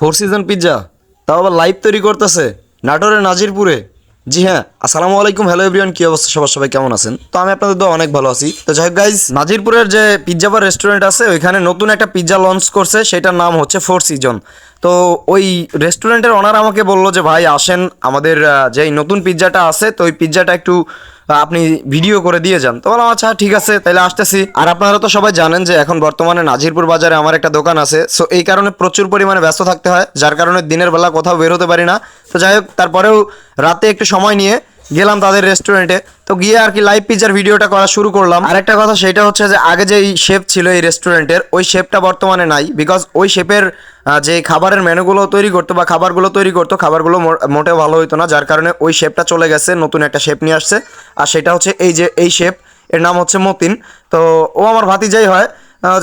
Four season pizza, তাও আবার live তৈরি করতেছে নাটোরের নাজিরপুরে। জি হ্যাঁ, আসসালামু আলাইকুম, হ্যালো এভরিওয়ান, কি অবস্থা সবার, সবাই কেমন আছেন? তো আমি আপনাদের তো অনেক ভালো আছি। তো যাই হোক গাইজ, নাজিরপুরের যে পিৎজা বার রেস্টুরেন্ট আছে ওইখানে নতুন একটা পিৎজা লঞ্চ করছে, সেটার নাম হচ্ছে ফোর সিজন। তো ওই রেস্টুরেন্টের ওনার আমাকে বললো যে ভাই আসেন, আমাদের যেই নতুন পিৎজাটা আছে তো ওই পিৎজাটা একটু আপনি ভিডিও করে দিয়ে যান। তো বললাম আচ্ছা ঠিক আছে, তাহলে আসতেছি। আর আপনারা তো সবাই জানেন যে এখন বর্তমানে নাজিরপুর বাজারে আমার একটা দোকান আছে, সো এই কারণে প্রচুর পরিমাণে ব্যস্ত থাকতে হয়, যার কারণে দিনের বেলা কোথাও বের হতে পারি না। তো যাই হোক, তারপরেও রাতে একটু সময় নিয়ে গেলাম তাদের রেস্টুরেন্টে। তো গিয়ে আর কি লাইভ পিৎজার ভিডিওটা করা শুরু করলাম। আর একটা কথা সেটা হচ্ছে যে আগে যে শেফ ছিল এই রেস্টুরেন্টের, ওই শেফটা বর্তমানে নাই, বিকজ ওই শেফের যে খাবারের মেনুগুলো তৈরি করতো বা খাবারগুলো তৈরি করতো, খাবারগুলো মোটেও ভালো হতো না, যার কারণে ওই শেফটা চলে গেছে, নতুন একটা শেফ নিয়ে আসছে। আর সেটা হচ্ছে এই শেফ, এর নাম হচ্ছে মতিন। তো ও আমার ভাতিজাই হয়।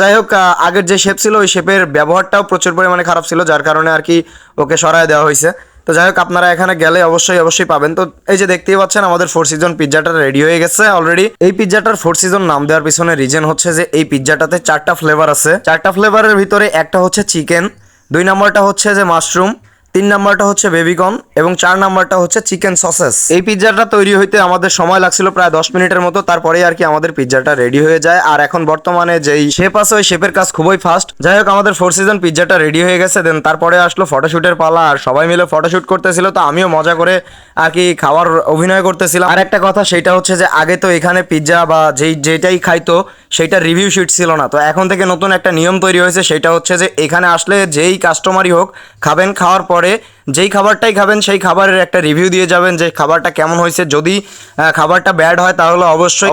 যাই হোক, আগের যে শেফ ছিল ওই শেফের ব্যবহারটাও প্রচুর পরিমাণে খারাপ ছিল, যার কারণে আর কি ওকে সরায় দেওয়া হয়েছে। তো যাই হোক, আপনারা এখানে গেলে অবশ্যই পাবেন। তো এই যে দেখতেই পাচ্ছেন আমাদের ফোর সিজন পিৎজাটা রেডি হয়ে গেছে অলরেডি। এই পিৎজাটার ফোর সিজন নাম দেওয়ার পিছনে রিজন হচ্ছে যে এই পিৎজাটাতে 4টা ফ্লেভার আছে। 4টা ফ্লেভারের ভিতরে একটা হচ্ছে চিকেন, 2 নম্বরটা হচ্ছে যে মাশরুম, 3 নাম্বারটা হচ্ছে বেবিকর্ন এবং 4 নাম্বারটা হচ্ছে চিকেন সসেস। এই পিৎজাটা তৈরি হইতে আমাদের সময় লাগছিল প্রায় 10 মিনিটের মতো, তারপরে আর কি আমাদের পিৎজাটা রেডি হয়ে যায়। আর এখন বর্তমানে যেই শেফ আছে ওই শেফের কাজ খুবই ফাস্ট। যাই হোক, আমাদের ফোর সিজন পিৎজাটা রেডি হয়ে গেছে। দেন তারপরে আসলো ফটোশুটের পালা, আর সবাই মিলে ফটোশুট করতেছিল। তো আমিও মজা করে আর কি খাওয়ার অভিনয় করতেছিলাম। আর একটা কথা সেটা হচ্ছে যে আগে তো এখানে পিৎজা বা যেটাই খাইতো সেইটা রিভিউ শিট ছিল না। তো এখন থেকে নতুন একটা নিয়ম তৈরি হয়েছে, সেটা হচ্ছে যে এখানে আসলে যেই কাস্টমারই হোক খাবেন, খাওয়ার পরে যেই খাবারটাই খাবেন সেই খাবারের একটা রিভিউ দিয়ে যাবেন যে খাবারটা কেমন হয়েছে। যদি খাবারটা ব্যাড হয় তাহলে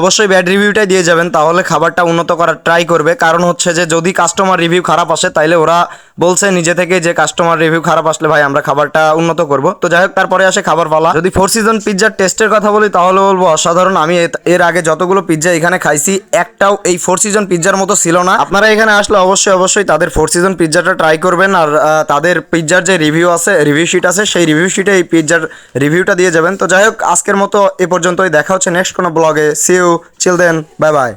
অবশ্যই ব্যাড রিভিউটাই দিয়ে যাবেন, তাহলে খাবারটা উন্নত করার ট্রাই করবে। কারণ হচ্ছে যে যদি কাস্টমার রিভিউ খারাপ আসে তাইলে ওরা বলছে নিজে থেকে যে কাস্টমার রিভিউ খারাপ আসলে ভাই আমরা খাবারটা উন্নত করব। তো যাই হোক, তারপরে আসে খাবার পালা। যদি ফোর সিজন পিৎজার টেস্টের কথা বলি তাহলে বলবো অসাধারণ। আমি এর আগে যতগুলো পিৎজা এখানে খাইছি একটাও এই ফোর সিজন পিৎজার মতো ছিল না। আপনারা এখানে আসলে অবশ্যই তাদের ফোর সিজন পিৎজাটা ট্রাই করবেন। আর তাদের পিৎজার যে রিভিউ আছে, রিভিউ শিট আছে, সেই রিভিউ শিটে এই পিৎজার রিভিউটা দিয়ে যাবেন। তো যাই হোক, আজকের মতো এ পর্যন্তই। দেখা হচ্ছে নেক্সট কোনো ব্লগে। See you, chill then, bye by.